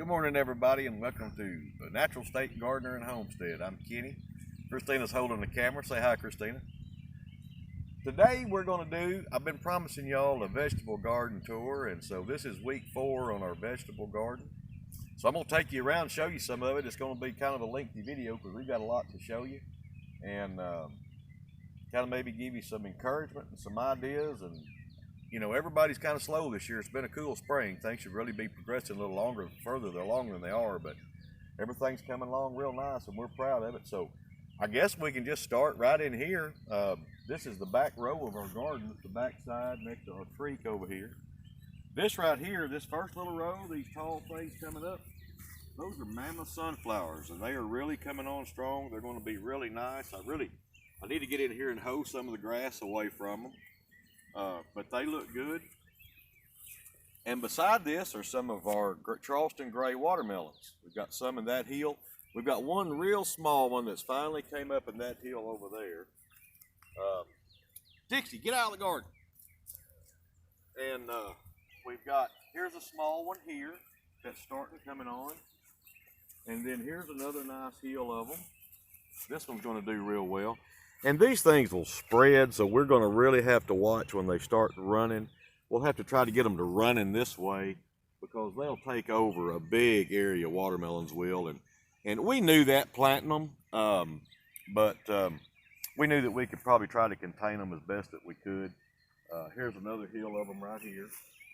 Good morning, everybody, and welcome to the Natural State Gardener and Homestead. I'm Kenny. Christina's holding the camera. Say hi, Christina. Today we're going to do, I've been promising y'all a vegetable garden tour, and so this is week 4 on our vegetable garden. So I'm going to take you around and show you some of it. It's going to be kind of a lengthy video because we've got a lot to show you, and kind of maybe give you some encouragement and some ideas. And you know, everybody's kind of slow this year. It's been a cool spring. Things should really be progressing a little further along than they are, but everything's coming along real nice and we're proud of it. So I guess we can just start right in here. This is the back row of our garden. It's the back side next to our creek over here. This right here, this first little row, these tall things coming up, those are Mammoth Sunflowers, and they are really coming on strong. They're going to be really nice. I need to get in here and hoe some of the grass away from them. But they look good. And beside this are some of our Ralston gray watermelons. We've got some in that hill. We've got one real small one that's finally came up in that hill over there. Dixie, get out of the garden. And here's a small one here that's starting coming on. And then here's another nice hill of them. This one's going to do real well. And these things will spread, so we're going to really have to watch when they start running. We'll have to try to get them to run in this way because they'll take over a big area, watermelons will. And we knew that planting them, but we knew that we could probably try to contain them as best that we could. Here's another hill of them right here.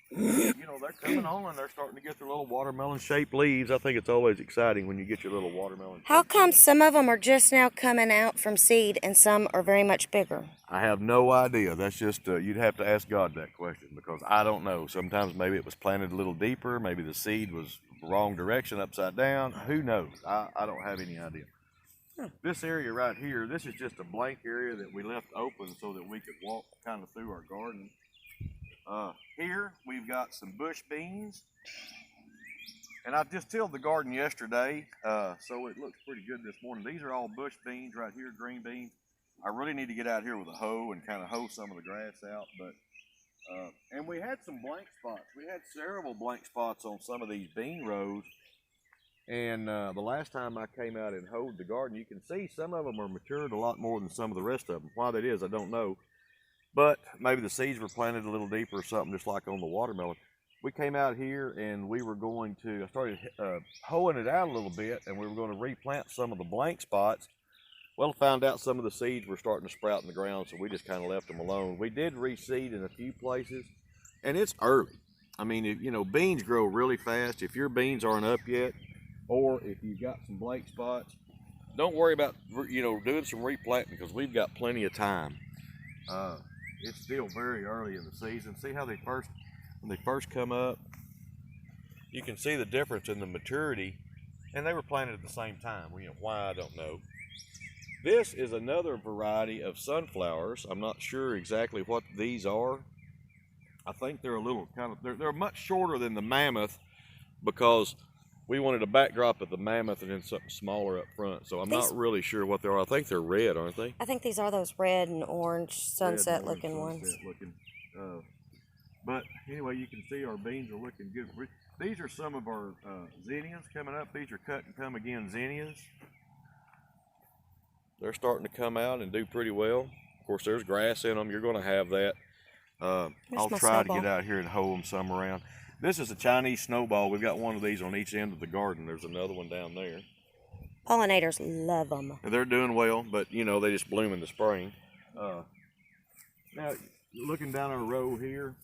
You know, they're coming on and they're starting to get their little watermelon-shaped leaves. I think it's always exciting when you get your little watermelon. How come some of them are just now coming out from seed and some are very much bigger? I have no idea. That's just, you'd have to ask God that question because I don't know. Sometimes maybe it was planted a little deeper. Maybe the seed was the wrong direction, upside down. Who knows? I don't have any idea. This area right here, this is just a blank area that we left open so that we could walk kind of through our garden. Here we've got some bush beans, and I just tilled the garden yesterday, so it looks pretty good this morning. These are all bush beans right here, green beans. I really need to get out here with a hoe and kind of hoe some of the grass out, but and we had some blank spots. We had several blank spots on some of these bean rows, and the last time I came out and hoed the garden, you can see some of them are matured a lot more than some of the rest of them. Why that is, I don't know. But maybe the seeds were planted a little deeper or something, just like on the watermelon. We came out here and we were going to, I started hoeing it out a little bit, and we were going to replant some of the blank spots. Well, I found out some of the seeds were starting to sprout in the ground, so we just kind of left them alone. We did reseed in a few places, and it's early. I mean, you know, beans grow really fast. If your beans aren't up yet, or if you've got some blank spots, don't worry about, you know, doing some replanting because we've got plenty of time. It's still very early in the season. See how when they first come up, you can see the difference in the maturity, and they were planted at the same time. You know, why, I don't know. This is another variety of sunflowers. I'm not sure exactly what these are. I think they're a little they're much shorter than the mammoth because we wanted a backdrop of the mammoth and then something smaller up front. So I'm not really sure what they are. I think they're red, aren't they? I think these are those red and orange sunset-looking ones. But anyway, you can see our beans are looking good. These are some of our zinnias coming up. These are cut and come again zinnias. They're starting to come out and do pretty well. Of course, there's grass in them. You're going to have that. I'll try to get out here and hoe them some around. This is a Chinese snowball. We've got one of these on each end of the garden. There's another one down there. Pollinators love them. And they're doing well, but you know, they just bloom in the spring. Now, looking down our row here,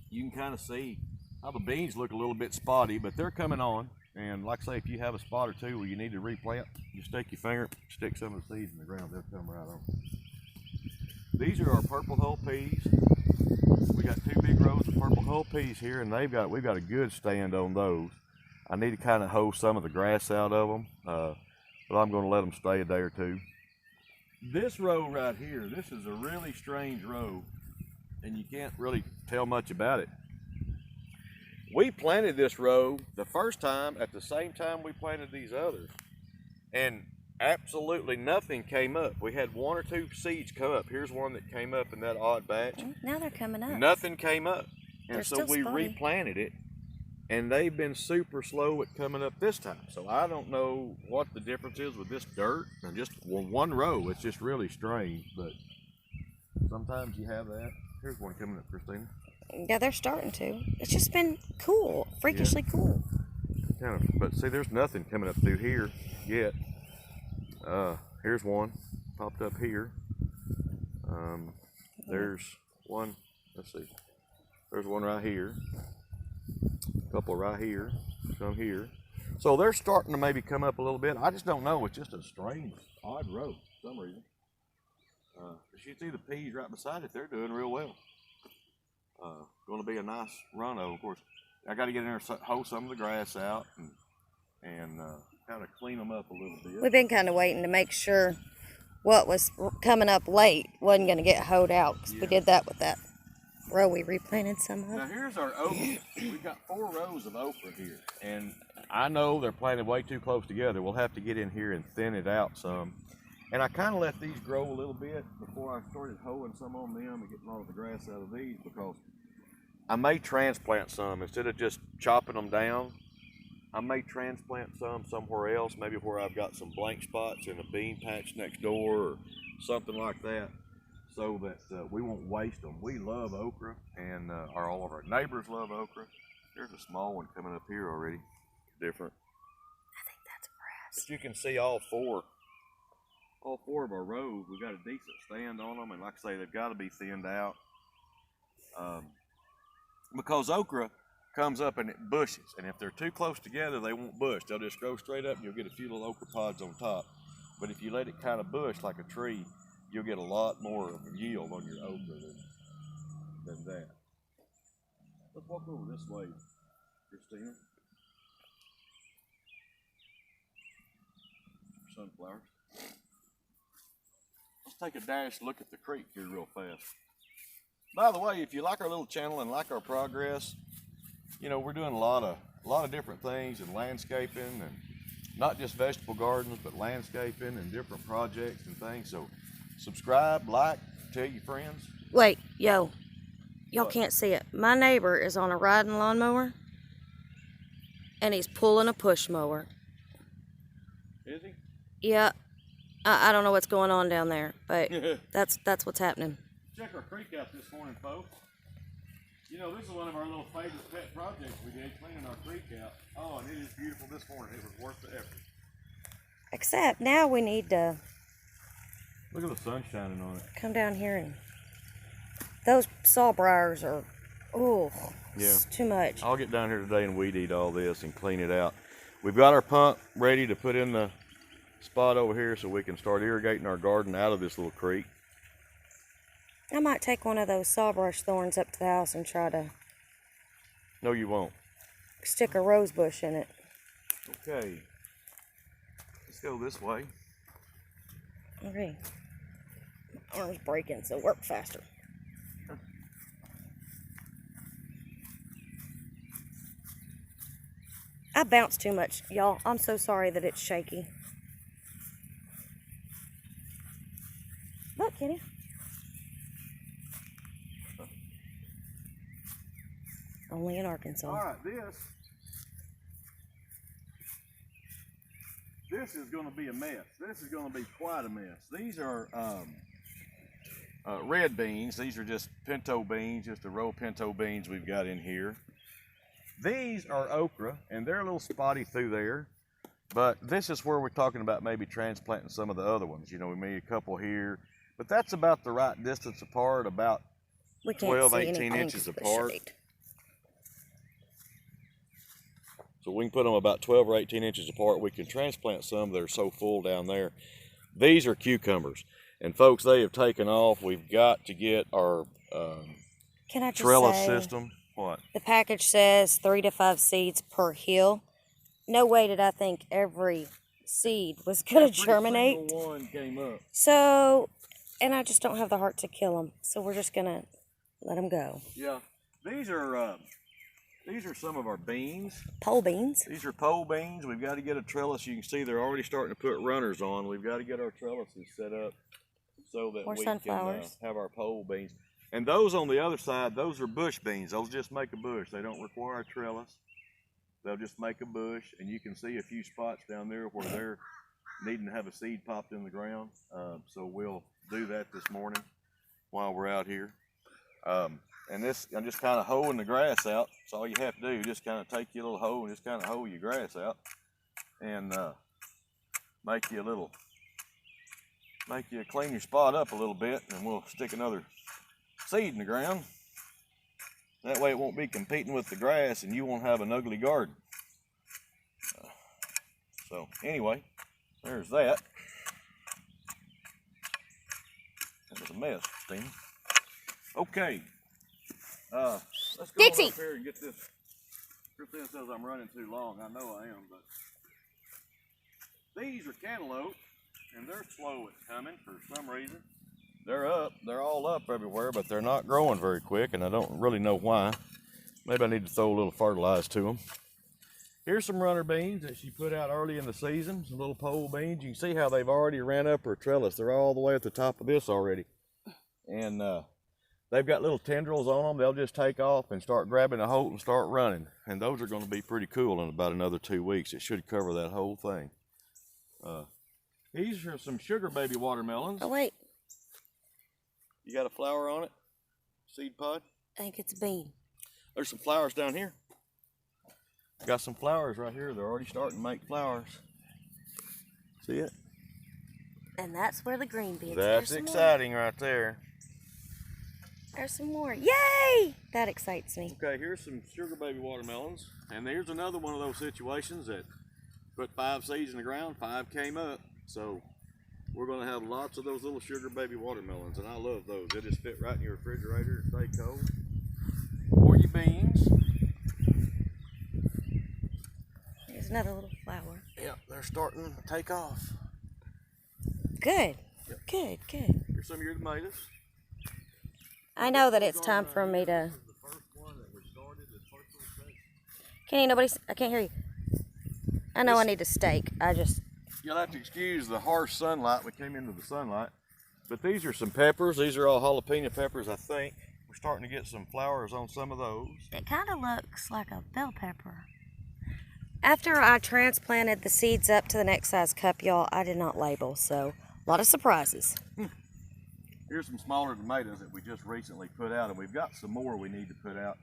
you can kind of see how the beans look a little bit spotty, but they're coming on. And like I say, if you have a spot or two where you need to replant, you stick your finger, stick some of the seeds in the ground, they'll come right on. These are our purple hull peas. We got 2 big rows of purple hull peas here, and we've got a good stand on those. I need to kind of hoe some of the grass out of them, but I'm going to let them stay a day or two. This row right here, this is a really strange row, and you can't really tell much about it. We planted this row the first time at the same time we planted these others, and absolutely nothing came up. We had 1 or 2 seeds come up. Here's one that came up in that odd batch. Now they're coming up. Nothing came up. And They're so still we spotty. replanted it. and they've been super slow at coming up this time. So I don't know what the difference is with this dirt and just one row. It's just really strange, but sometimes you have that. Here's one coming up, Christina. Yeah, they're starting to. It's just been cool, freakishly cool. Kind of, but see, there's nothing coming up through here yet. Here's one popped up here. There's one. Let's see. There's one right here. A couple right here. Some here. So they're starting to maybe come up a little bit. I just don't know. It's just a strange, odd row for some reason. But you see the peas right beside it. They're doing real well. Going to be a nice run of course. I got to get in there and hoe some of the grass out and kind of clean them up a little bit. We've been kind of waiting to make sure what was coming up late wasn't going to get hoed out, because we did that with that row we replanted some of. Now here's our okra. We've got 4 rows of okra here, and I know they're planted way too close together. We'll have to get in here and thin it out some. And I kind of let these grow a little bit before I started hoeing some on them and getting all of the grass out of these, because I may transplant some instead of just chopping them down. I may transplant some somewhere else, maybe where I've got some blank spots in a bean patch next door or something like that, so that we won't waste them. We love okra, and all of our neighbors love okra. There's a small one coming up here already, different. I think that's grass. But you can see all four of our rows. We've got a decent stand on them, and like I say, they've got to be thinned out. Because okra comes up and it bushes, and if they're too close together, they won't bush. They'll just grow straight up, and you'll get a few little okra pods on top. But if you let it kind of bush like a tree, you'll get a lot more of a yield on your okra than that. Let's walk over this way, Christina. Sunflowers. Let's take a dash look at the creek here real fast. By the way, if you like our little channel and like our progress, you know, we're doing a lot of different things in landscaping, and not just vegetable gardens, but landscaping and different projects and things. So subscribe, like, tell your friends. Wait, y'all can't see it. My neighbor is on a riding lawnmower, and he's pulling a push mower. Is he? Yeah, I don't know what's going on down there, but that's what's happening. Check our creek out this morning, folks. You know, this is one of our little favorite pet projects we did, cleaning our creek out. Oh, and it is beautiful this morning. It was worth the effort. Except now we need to Look at the sun shining on it. come down here, and those sawbriars are, it's too much. I'll get down here today and weed eat all this and clean it out. We've got our pump ready to put in the spot over here so we can start irrigating our garden out of this little creek. I might take one of those sawbrush thorns up to the house and try to No, you won't. stick a rose bush in it. Okay. Let's go this way. Okay. My arm's breaking, so work faster. I bounce too much, y'all. I'm so sorry that it's shaky. Look, Kenny. Only in Arkansas. All right, this is going to be a mess. This is going to be quite a mess. These are red beans. These are just pinto beans, just a row of pinto beans we've got in here. These are okra, and they're a little spotty through there. But this is where we're talking about maybe transplanting some of the other ones. You know, we made a couple here, but that's about the right distance apart, about 12, 18 inches apart. So we can put them about 12 or 18 inches apart. We can transplant some that are so full down there. These are cucumbers. And folks, they have taken off. We've got to get our trellis system. What? The package says 3 to 5 seeds per hill. No way did I think every seed was going to germinate. Every single one came up. So, and I just don't have the heart to kill them. So we're just going to let them go. Yeah. These are some of our beans. Pole beans. These are pole beans. We've got to get a trellis. You can see they're already starting to put runners on. We've got to get our trellises set up so that we can have our pole beans. And those on the other side, those are bush beans. Those just make a bush. They don't require a trellis. they'll just make a bush, and you can see a few spots down there where they're needing to have a seed popped in the ground. So we'll do that this morning while we're out here. And this, I'm just kind of hoeing the grass out. That's all you have to do. Just kind of take your little hoe and just kind of hoe your grass out, and clean your spot up a little bit, and we'll stick another seed in the ground. That way it won't be competing with the grass, and you won't have an ugly garden. So anyway, there's that. That was a mess, Tina. Okay. Let's go Dixie. up here and get this. Christine says I'm running too long. I know I am, but these are cantaloupe, and they're slow at coming for some reason. They're up. They're all up everywhere, but they're not growing very quick, and I don't really know why. Maybe I need to throw a little fertilizer to them. Here's some runner beans that she put out early in the season, some little pole beans. You can see how they've already ran up her trellis. They're all the way at the top of this already. And they've got little tendrils on them. They'll just take off and start grabbing a hold and start running. And those are going to be pretty cool in about another 2 weeks. It should cover that whole thing. These are some sugar baby watermelons. Oh, wait. You got a flower on it? Seed pod? I think it's a bean. There's some flowers down here. Got some flowers right here. They're already starting to make flowers. See it? And that's where the green beans. That's exciting right there. There's some more. Yay! That excites me. Okay, here's some sugar baby watermelons. And here's another one of those situations that put 5 seeds in the ground, 5 came up. So we're going to have lots of those little sugar baby watermelons, and I love those. They just fit right in your refrigerator and stay cold. Or your beans. There's another little flower. Yep, they're starting to take off. Good. Yep. Good, good. Here's some of your tomatoes. I know that it's time for me to... Kenny, I can't hear you. I know I need a steak. You'll have to excuse the harsh sunlight. We came into the sunlight. But these are some peppers. These are all jalapeno peppers, I think. We're starting to get some flowers on some of those. It kind of looks like a bell pepper. After I transplanted the seeds up to the next size cup, y'all, I did not label, so a lot of surprises. Here's some smaller tomatoes that we just recently put out, and we've got some more we need to put out.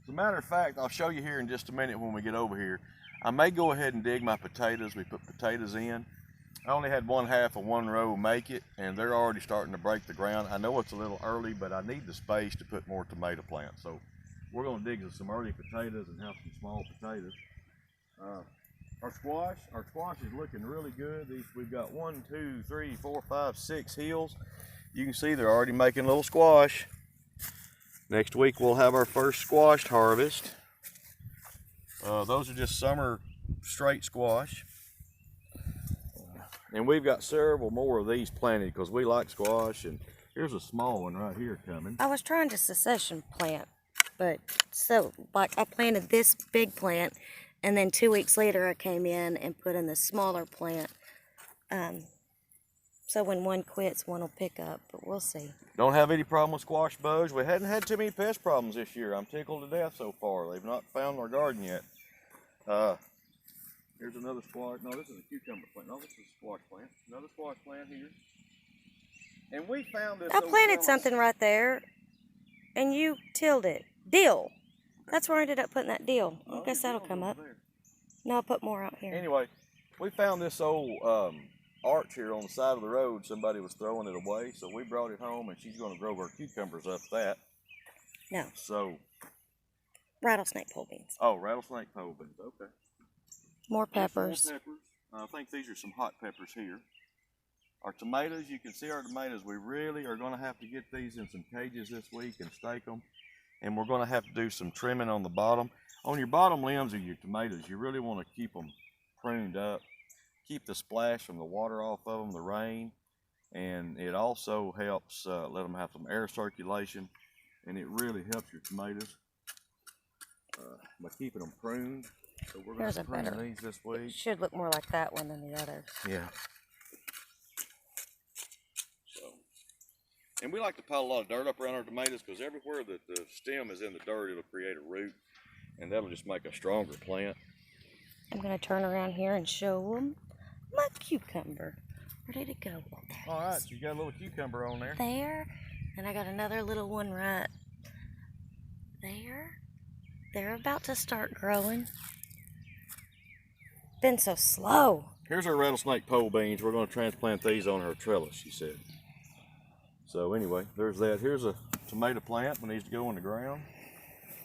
As a matter of fact, I'll show you here in just a minute when we get over here. I may go ahead and dig my potatoes. We put potatoes in. I only had 1/2 of one row make it, and they're already starting to break the ground. I know it's a little early, but I need the space to put more tomato plants. So we're going to dig some early potatoes and have some small potatoes. Our squash is looking really good. We've got 1, 2, 3, 4, 5, 6 hills. You can see they're already making a little squash. Next week we'll have our first squash harvest. Those are just summer straight squash. And we've got several more of these planted because we like squash. And here's a small one right here coming. I was trying to succession plant, but I planted this big plant, and then 2 weeks later I came in and put in the smaller plant. So when one quits, one will pick up, but we'll see. Don't have any problem with squash bugs. We hadn't had too many pest problems this year. I'm tickled to death so far. They've not found our garden yet. Here's another squash. No, this is a cucumber plant. No, this is a squash plant. Another squash plant here. And we found this. I planted something right there, and you tilled it. Dill. That's where I ended up putting that dill. I guess that'll come up. No, I'll put more out here. Anyway, we found this old arch here on the side of the road. Somebody was throwing it away, so we brought it home, and she's going to grow her cucumbers up that. No. So. Rattlesnake pole beans. Oh, rattlesnake pole beans. Okay. More peppers. More peppers. I think these are some hot peppers here. Our tomatoes, you can see our tomatoes. We really are going to have to get these in some cages this week and stake them. And we're going to have to do some trimming on the bottom. On your bottom limbs of your tomatoes, you really want to keep them pruned up. Keep the splash from the water off of them, the rain. And it also helps let them have some air circulation. And it really helps your tomatoes by keeping them pruned. So we're going to prune these this week. It should look more like that one than the others. Yeah. So, and we like to pile a lot of dirt up around our tomatoes because everywhere that the stem is in the dirt, it'll create a root, and that'll just make a stronger plant. I'm going to turn around here and show them my cucumber. Where did it go? Oh, there it All right, is. you got a little cucumber on there. There. And I got another little one right there. They're about to start growing. Been so slow. Here's our rattlesnake pole beans. We're going to transplant these on her trellis, she said. So anyway, there's that. Here's a tomato plant that needs to go in the ground.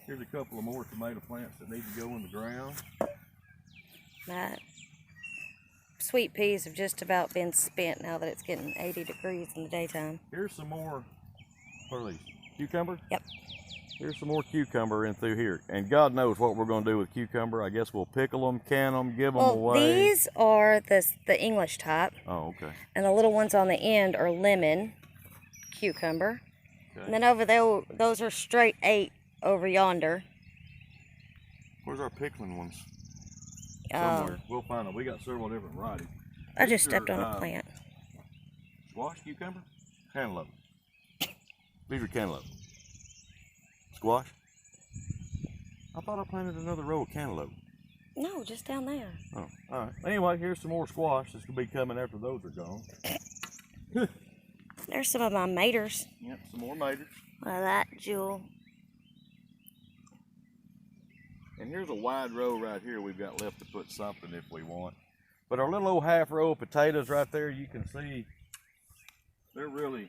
Here's a couple of more tomato plants that need to go in the ground. My sweet peas have just about been spent now that it's getting 80 degrees in the daytime. Here's some more, what are these, cucumber? Yep. Here's some more cucumber in through here. And God knows what we're going to do with cucumber. I guess we'll pickle them, can them, give them away. These are the English type. Oh, okay. And the little ones on the end are lemon cucumber. Okay. And then over there, those are straight 8 over yonder. Where's our pickling ones? Somewhere. We'll find them. We got several different varieties. I just stepped on a plant. Squash, cucumber, cantaloupe. These are cantaloupe. Squash? I thought I planted another row of cantaloupe. No, just down there. Oh, all right. Anyway, here's some more squash that's going to be coming after those are gone. There's some of my maters. Yep, some more maters. Well, that jewel. And here's a wide row right here we've got left to put something if we want. But our little old half row of potatoes right there, you can see they're really,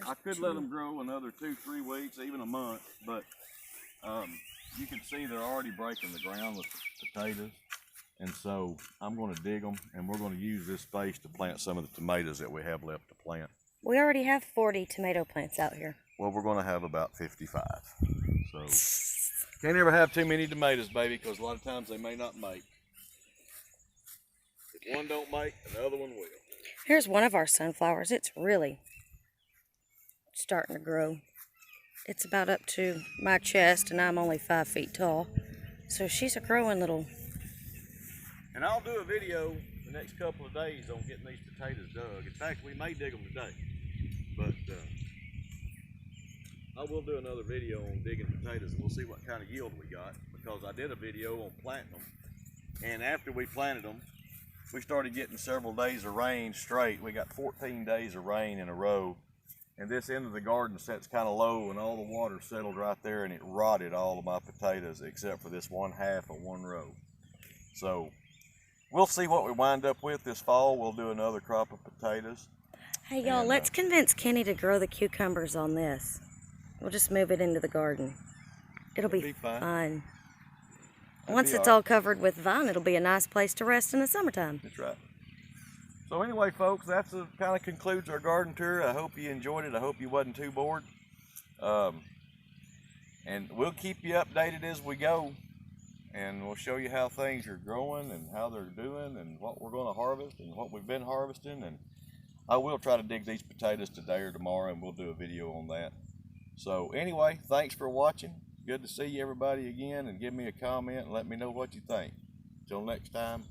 I could let them grow another 2-3 weeks, even a month, but you can see they're already breaking the ground with the potatoes. And so I'm going to dig them, and we're going to use this space to plant some of the tomatoes that we have left to plant. We already have 40 tomato plants out here. Well, we're going to have about 55. So can't ever have too many tomatoes, baby, because a lot of times they may not make. If one don't make, another one will. Here's one of our sunflowers. It's really starting to grow. It's about up to my chest, and I'm only 5 feet tall. So she's a growing little. And I'll do a video the next couple of days on getting these potatoes dug. In fact, we may dig them today. But I will do another video on digging potatoes, and we'll see what kind of yield we got, because I did a video on planting them. And after we planted them, we started getting several days of rain straight. We got 14 days of rain in a row. And this end of the garden sets kind of low, and all the water settled right there, and it rotted all of my potatoes except for this one half of one row. So we'll see what we wind up with this fall. We'll do another crop of potatoes. Hey y'all, let's convince Kenny to grow the cucumbers on this. We'll just move it into the garden. It'll be fun. Once it's all covered with vine, it'll be a nice place to rest in the summertime. That's right. So anyway, folks, that's kind of concludes our garden tour. I hope you enjoyed it. I hope you wasn't too bored. And we'll keep you updated as we go. And we'll show you how things are growing and how they're doing and what we're going to harvest and what we've been harvesting. And I will try to dig these potatoes today or tomorrow, and we'll do a video on that. So anyway, thanks for watching. Good to see you everybody again, and give me a comment and let me know what you think. Till next time.